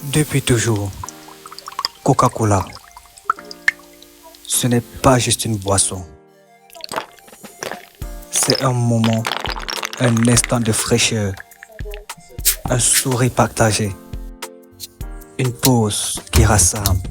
Depuis toujours, Coca-Cola, ce n'est pas juste une boisson. C'est un moment, un instant de fraîcheur, un sourire partagé, une pause qui rassemble.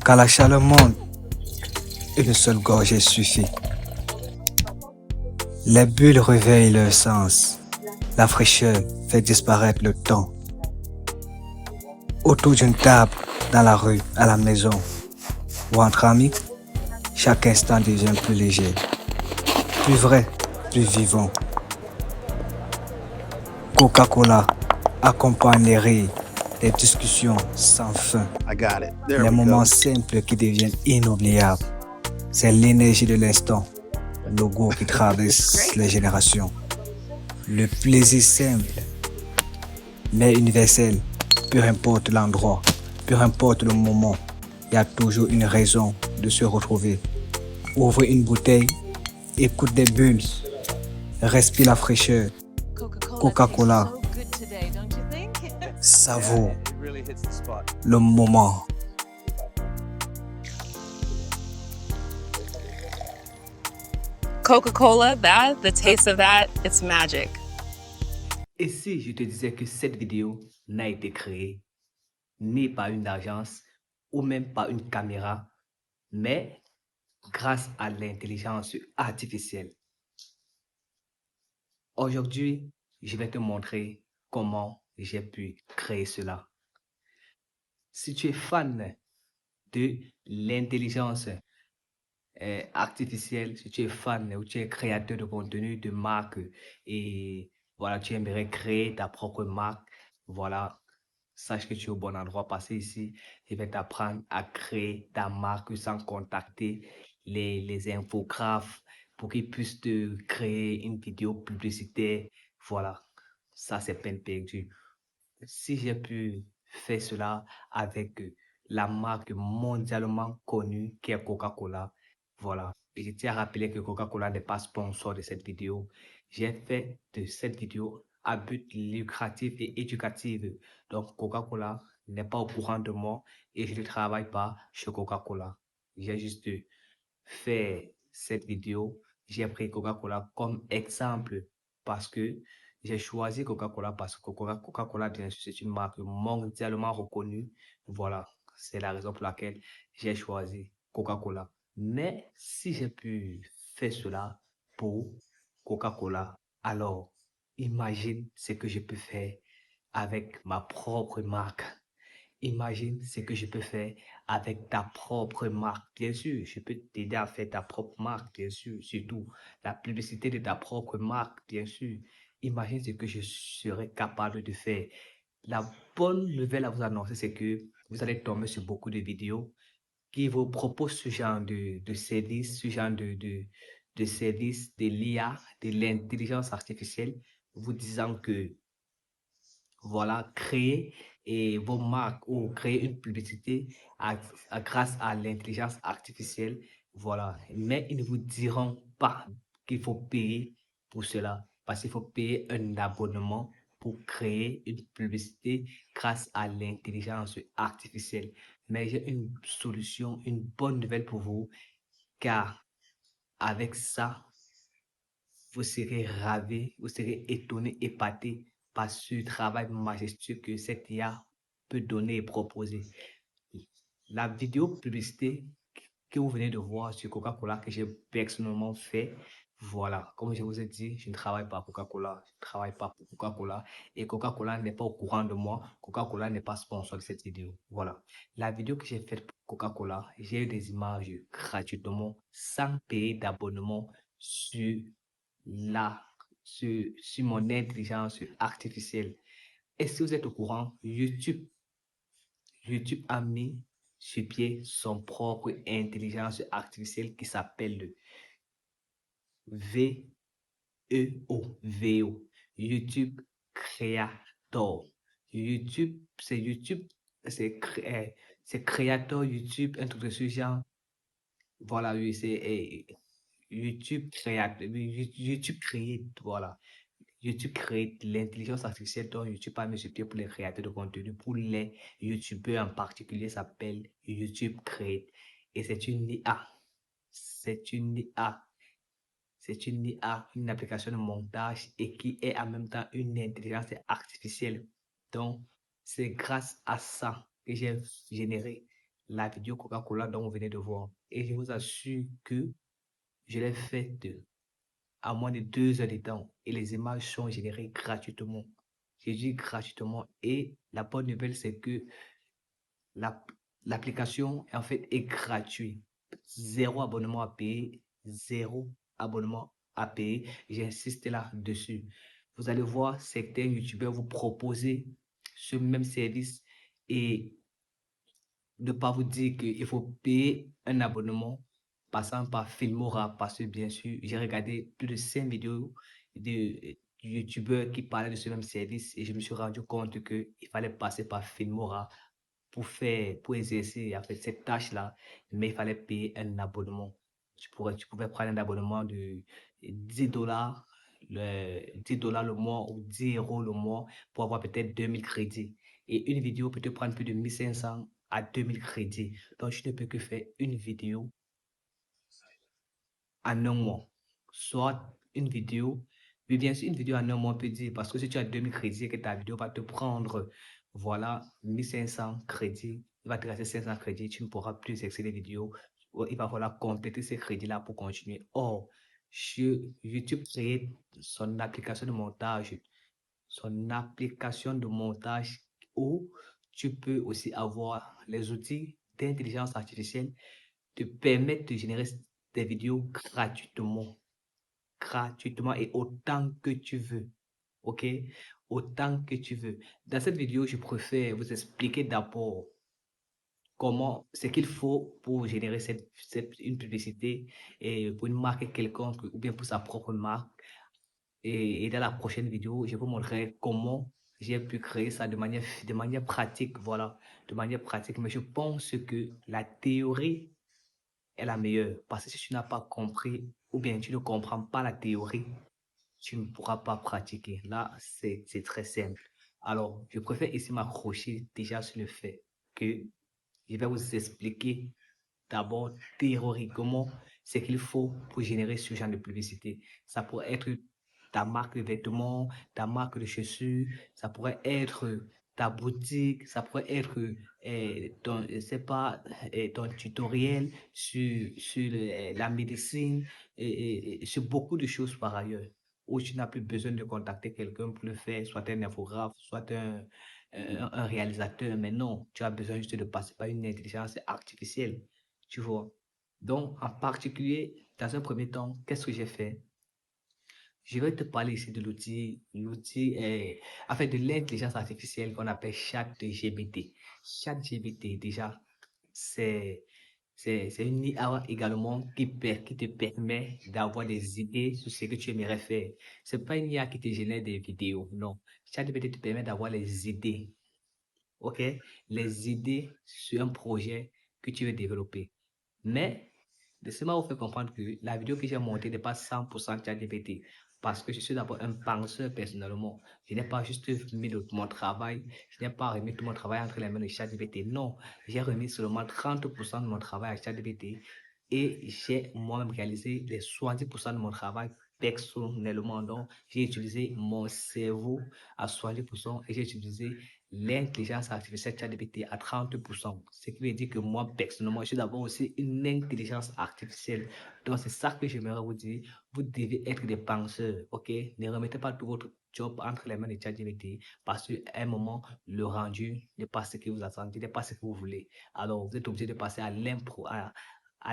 Quand la chaleur monte, une seule gorgée suffit. Les bulles réveillent leur sens. La fraîcheur fait disparaître le temps. Autour d'une table, dans la rue, à la maison ou entre amis, chaque instant devient plus léger, plus vrai, plus vivant. Coca-Cola accompagne les rires, les discussions sans fin, les moments simples qui deviennent inoubliables. C'est l'énergie de l'instant, le goût qui traverse les générations. Le plaisir simple, mais universel, peu importe l'endroit, peu importe le moment, il y a toujours une raison de se retrouver. Ouvre une bouteille, écoute des bulles, respire la fraîcheur. Coca-Cola, savoure le moment. Coca-Cola, the taste of that, it's magic. Et si je te disais que cette vidéo n'a été créée ni par une agence ou même par une caméra, mais grâce à l'intelligence artificielle. Aujourd'hui, je vais te montrer comment j'ai pu créer cela. Si tu es fan de l'intelligence artificielle, si tu es fan ou tu es créateur de contenu, de marque et voilà, tu aimerais créer ta propre marque, voilà, sache que tu es au bon endroit parce que ici, je vais t'apprendre à créer ta marque sans contacter les infographes pour qu'ils puissent te créer une vidéo publicitaire. Voilà, ça c'est peine perdue. Si j'ai pu faire cela avec la marque mondialement connue qui est Coca-Cola, voilà. Et je tiens à rappeler que Coca-Cola n'est pas sponsor de cette vidéo. J'ai fait de cette vidéo à but lucratif et éducatif. Donc, Coca-Cola n'est pas au courant de moi et je ne travaille pas chez Coca-Cola. J'ai juste fait cette vidéo. J'ai pris Coca-Cola comme exemple parce que j'ai choisi Coca-Cola parce que Coca-Cola, bien sûr, c'est une marque mondialement reconnue. Voilà, c'est la raison pour laquelle j'ai choisi Coca-Cola. Mais si j'ai pu faire cela pour Coca-Cola, alors imagine ce que je peux faire avec ma propre marque. Imagine ce que je peux faire avec ta propre marque. Bien sûr, je peux t'aider à faire ta propre marque, bien sûr. Surtout la publicité de ta propre marque, bien sûr. Imagine ce que je serais capable de faire. La bonne nouvelle à vous annoncer, c'est que vous allez tomber sur beaucoup de vidéos qui vous proposent ce genre de service, ce genre de service de l'IA, de l'intelligence artificielle, vous disant que voilà, créer vos marques ou créer une publicité grâce à l'intelligence artificielle. Voilà. Mais ils ne vous diront pas qu'il faut payer pour cela. Parce qu'il faut payer un abonnement pour créer une publicité grâce à l'intelligence artificielle. Mais j'ai une solution, une bonne nouvelle pour vous, car avec ça, vous serez ravis, vous serez étonnés, épatés par ce travail majestueux que cette IA peut donner et proposer. La vidéo publicité que vous venez de voir sur Coca-Cola que j'ai personnellement fait, voilà, comme je vous ai dit, je ne travaille pas pour Coca-Cola, je ne travaille pas pour Coca-Cola et Coca-Cola n'est pas au courant de moi, Coca-Cola n'est pas sponsor de cette vidéo. Voilà, la vidéo que j'ai faite pour Coca-Cola, j'ai eu des images gratuitement sans payer d'abonnement sur sur mon intelligence artificielle. Est-ce que vous êtes au courant? YouTube a mis sur pied son propre intelligence artificielle qui s'appelle VEO, YouTube Creator. YouTube, c'est Creator YouTube, un truc de ce genre. Voilà, oui, c'est YouTube Create, voilà. YouTube Create, l'intelligence artificielle dont YouTube a mis sur pied pour les créateurs de contenu, pour les YouTubeurs en particulier, s'appelle YouTube Create. Et c'est une IA. C'est une IA. C'est une IA, une application de montage et qui est en même temps une intelligence artificielle. Donc, c'est grâce à ça que j'ai généré la vidéo Coca-Cola dont vous venez de voir. Et je vous assure que je l'ai faite à moins de 2 heures de temps et les images sont générées gratuitement. J'ai dit gratuitement et la bonne nouvelle c'est que l'application en fait est gratuite. Zéro abonnement à payer, zéro abonnement à payer. J'insiste là-dessus. Vous allez voir certains youtubeurs vous proposer ce même service et ne pas vous dire qu'il faut payer un abonnement passant par Filmora parce que bien sûr, j'ai regardé plus de 5 vidéos de youtubeurs qui parlaient de ce même service et je me suis rendu compte qu'il fallait passer par Filmora pour exercer en fait, cette tâche-là, mais il fallait payer un abonnement. Tu pouvais prendre un abonnement de 10 dollars, 10 dollars le mois ou 10 euros le mois pour avoir peut-être 2000 crédits. Et une vidéo peut te prendre plus de 1500 à 2000 crédits. Donc, je ne peux que faire une vidéo en un mois. Soit une vidéo, mais bien sûr, une vidéo en un mois peut dire, parce que si tu as 2000 crédits et que ta vidéo va te prendre, voilà, 1500 crédits, il va te rester 500 crédits, tu ne pourras plus accéder aux vidéos. Il va falloir compléter ces crédits-là pour continuer. Or, sur YouTube crée son application de montage où tu peux aussi avoir les outils d'intelligence artificielle te permettent de générer des vidéos gratuitement et autant que tu veux. Ok? Autant que tu veux. Dans cette vidéo, je préfère vous expliquer d'abord comment, ce qu'il faut pour générer une publicité et pour une marque quelconque ou bien pour sa propre marque. Et dans la prochaine vidéo, je vous montrerai comment j'ai pu créer ça de manière pratique. Voilà, de manière pratique. Mais je pense que la théorie est la meilleure. Parce que si tu n'as pas compris ou bien tu ne comprends pas la théorie, tu ne pourras pas pratiquer. Là, c'est très simple. Alors, je préfère ici m'accrocher déjà sur le fait que je vais vous expliquer d'abord théoriquement ce qu'il faut pour générer ce genre de publicité. Ça pourrait être ta marque de vêtements, ta marque de chaussures, ça pourrait être ta boutique, ça pourrait être ton, je sais pas, ton tutoriel sur la médecine et sur beaucoup de choses par ailleurs où tu n'as plus besoin de contacter quelqu'un pour le faire, soit un infographe, soit un réalisateur, mais non, tu as besoin juste de passer par une intelligence artificielle, tu vois. Donc, en particulier, dans un premier temps, qu'est-ce que j'ai fait? Je vais te parler ici de l'outil est, en fait, de l'intelligence artificielle qu'on appelle ChatGPT. ChatGPT, déjà, c'est, c'est une IA également qui te permet d'avoir des idées sur ce que tu aimerais faire. C'est pas une IA qui te génère des vidéos, non. ChatGPT te permet d'avoir les idées, ok? Les idées sur un projet que tu veux développer. Mais, laissez-moi vous faire comprendre que la vidéo que j'ai montée n'est pas 100% ChatGPT. Parce que je suis d'abord un penseur personnellement. Je n'ai pas juste mis mon travail, je n'ai pas remis tout mon travail entre les mains de ChatGPT. Non, j'ai remis seulement 30% de mon travail à ChatGPT et j'ai moi-même réalisé les 70% de mon travail personnellement. Donc, j'ai utilisé mon cerveau à 70% et j'ai utilisé l'intelligence artificielle ChatGPT à 30%. Ce qui veut dire que moi, personnellement, je suis d'abord aussi une intelligence artificielle. Donc, c'est ça que j'aimerais vous dire. Vous devez être des penseurs, ok? Ne remettez pas tout votre job entre les mains de ChatGPT parce qu'à un moment, le rendu n'est pas ce que vous attendez, n'est pas ce que vous voulez. Alors, vous êtes obligé de passer à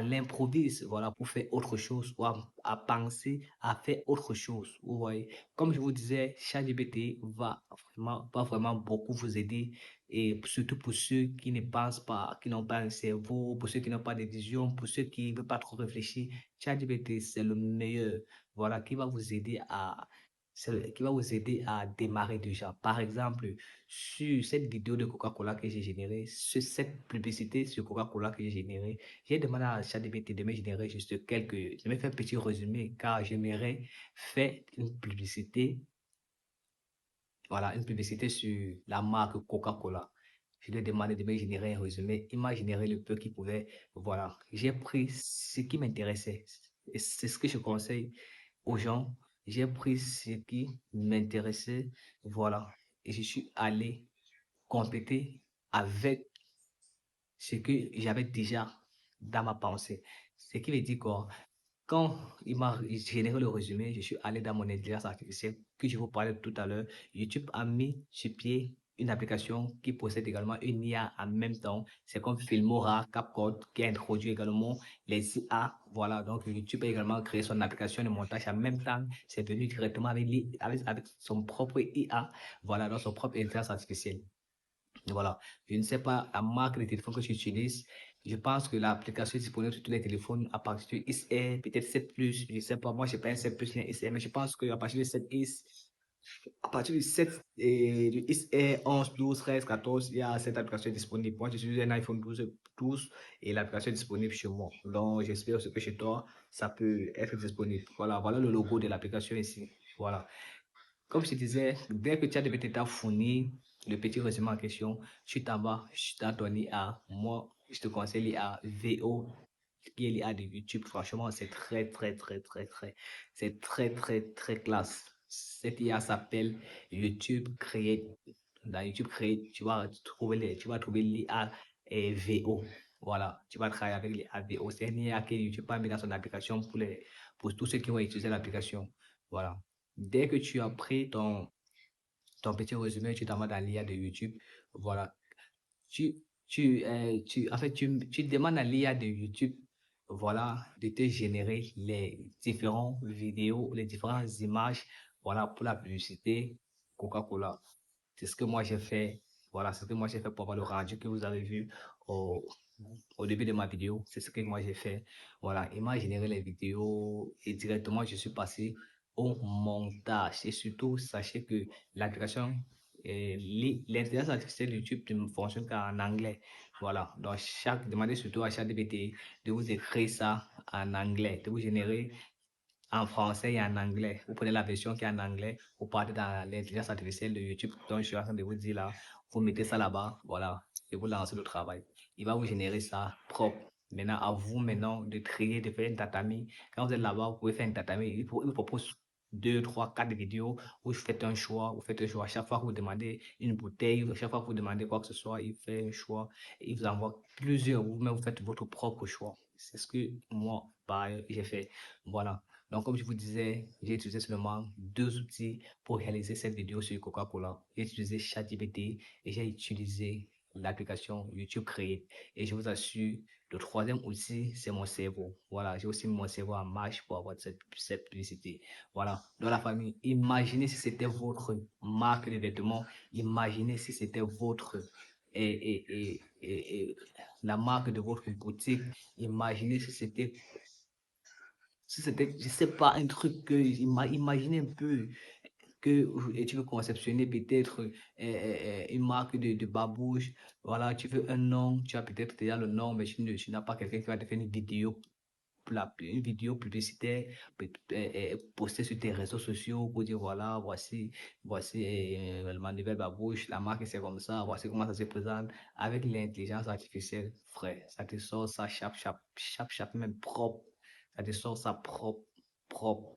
l'improvise, voilà, pour faire autre chose ou à penser à faire autre chose. Vous voyez, comme je vous disais, ChatGPT va vraiment beaucoup vous aider et surtout pour ceux qui ne pensent pas, qui n'ont pas un cerveau, pour ceux qui n'ont pas de vision, pour ceux qui ne veulent pas trop réfléchir, ChatGPT, c'est le meilleur, voilà, qui va vous aider à démarrer déjà. Par exemple, sur cette vidéo de Coca-Cola que j'ai générée, sur cette publicité sur Coca-Cola que j'ai générée, j'ai demandé à ChatGPT de me générer juste de me faire un petit résumé car j'aimerais faire une publicité voilà, une publicité sur la marque Coca-Cola. Je lui ai demandé de me générer un résumé. Il m'a généré le peu qu'il pouvait. Voilà, j'ai pris ce qui m'intéressait. Et c'est ce que je conseille aux gens. J'ai pris ce qui m'intéressait. Voilà, et je suis allé compléter avec ce que j'avais déjà dans ma pensée. Ce qui veut dire quoi? Quand il m'a généré le résumé, je suis allé dans mon intelligence artificielle que je vous parlais tout à l'heure. YouTube a mis sur pied une application qui possède également une IA en même temps. C'est comme Filmora, CapCut qui a introduit également les IA. Voilà, donc YouTube a également créé son application de montage en même temps. C'est venu directement avec son propre IA. Voilà, donc son propre intelligence artificielle. Voilà, je ne sais pas la marque de téléphone que tu utilises. Je pense que l'application est disponible sur tous les téléphones à partir du XR, peut-être 7 Plus. Je ne sais pas, moi je n'ai pas un 7 Plus ni un XR, mais je pense qu'à partir du 7X, à partir du 7 et du XR 11, 12, 13, 14, il y a cette application disponible. Moi, j'utilise un iPhone 12 et l'application est disponible chez moi. Donc, j'espère que chez toi, ça peut être disponible. Voilà, voilà le logo de l'application ici. Voilà. Comme je te disais, dès que tu as des petits fournis, le petit résumé en question, tu t'en vas dans ton IA. Moi, je te conseille l'IA VO, qui est l'IA de YouTube. Franchement, c'est très classe. Cette IA s'appelle YouTube Create. Dans YouTube Create, tu vas trouver l'IA et VO. Voilà, tu vas travailler avec l'IA VO. C'est une IA que YouTube a mis dans son application pour tous ceux qui vont utiliser l'application. Voilà. Dès que tu as pris ton petit résumé, tu t'en vas dans l'IA de YouTube. Voilà. En fait, tu demandes à l'IA de YouTube, voilà, de te générer les différentes vidéos, les différentes images, voilà, pour la publicité Coca-Cola. C'est ce que moi j'ai fait. Voilà, c'est ce que moi j'ai fait pour avoir le rendu que vous avez vu au, au début de ma vidéo. C'est ce que moi j'ai fait. Voilà, il m'a généré les vidéos et directement je suis passé au montage. Et surtout, sachez que l'application, l'intelligence artificielle de YouTube ne fonctionne qu'en anglais. Voilà, donc demandez surtout à ChatGPT de vous écrire ça en anglais, de vous générer en français et en anglais. Vous prenez la version qui est en anglais, vous partez dans l'intelligence artificielle de YouTube, dont je suis en train de vous dire là, vous mettez ça là-bas, voilà, et vous lancez le travail. Il va vous générer ça propre. Maintenant, à vous maintenant de trier, de faire une tatami. Quand vous êtes là-bas, vous pouvez faire une tatami. Il vous propose 2, 3, 4 vidéos où vous faites un choix. Vous faites un choix. Chaque fois que vous demandez une bouteille, chaque fois que vous demandez quoi que ce soit, il fait un choix. Et il vous envoie plusieurs. Vous-même, vous faites votre propre choix. C'est ce que moi, pareil, j'ai fait. Voilà. Donc, comme je vous disais, j'ai utilisé seulement deux outils pour réaliser cette vidéo sur Coca-Cola. J'ai utilisé ChatGPT et j'ai utilisé l'application YouTube Create. Et je vous assure, le troisième outil, c'est mon cerveau. Voilà, j'ai aussi mis mon cerveau en marche pour avoir cette publicité. Voilà, dans la famille, imaginez si c'était votre marque de vêtements, imaginez si c'était votre et la marque de votre boutique, imaginez si c'était, je sais pas, un truc que, imaginez un peu que et tu veux conceptionner peut-être une marque de babouche, voilà, tu veux un nom, tu as peut-être déjà le nom, mais tu n'as pas quelqu'un qui va te faire une vidéo, une vidéo publicitaire, postée sur tes réseaux sociaux pour dire voilà, voici ma nouvelle babouche, la marque c'est comme ça, voici comment ça se présente. Avec l'intelligence artificielle, frère, ça te sort ça chape, même propre. Ça te sort ça propre.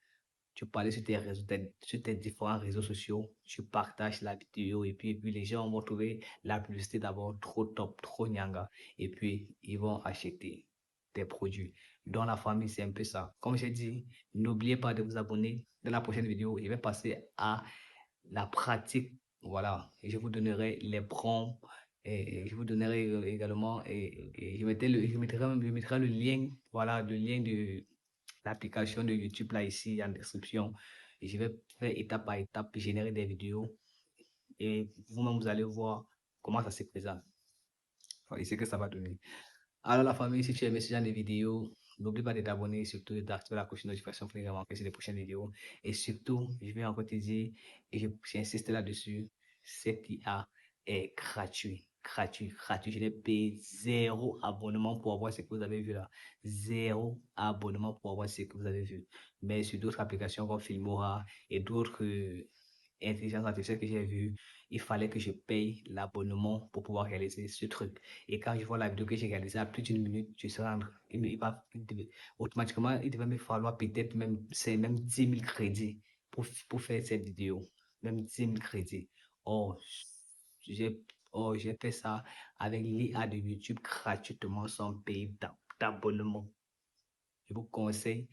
Tu parlais sur sur tes différents réseaux sociaux, tu partages la vidéo et puis les gens vont trouver la publicité d'abord trop top, trop nyanga et puis ils vont acheter tes produits. Dans la famille, c'est un peu ça. Comme j'ai dit, n'oubliez pas de vous abonner. Dans la prochaine vidéo, je vais passer à la pratique. Voilà, et je vous donnerai les prompts et je vous donnerai également et je mettrai le lien, voilà, le lien de l'application de YouTube là ici en description. Et je vais faire étape par étape, générer des vidéos et vous-même vous allez voir comment ça se présente. Enfin, et ce que ça va donner. Alors la famille, si tu as aimé ce genre de vidéos, n'oublie pas de t'abonner, surtout d'activer la cloche de notification pour ne jamais manquer sur les prochaines vidéos. Et surtout, je vais encore te dire, et j'insiste là-dessus, cette IA est gratuit. Je n'ai payé zéro abonnement pour avoir ce que vous avez vu là. Zéro abonnement pour avoir ce que vous avez vu. Mais sur d'autres applications comme Filmora et d'autres intelligence artificielle que j'ai vue, il fallait que je paye l'abonnement pour pouvoir réaliser ce truc. Et quand je vois la vidéo que j'ai réalisée à plus d'une minute, je serai automatiquement, il devait me falloir peut-être même 10 000 crédits pour faire cette vidéo. Même 10 000 crédits. Or, j'ai j'ai fait ça avec l'IA de YouTube gratuitement sans payer d'abonnement. Je vous conseille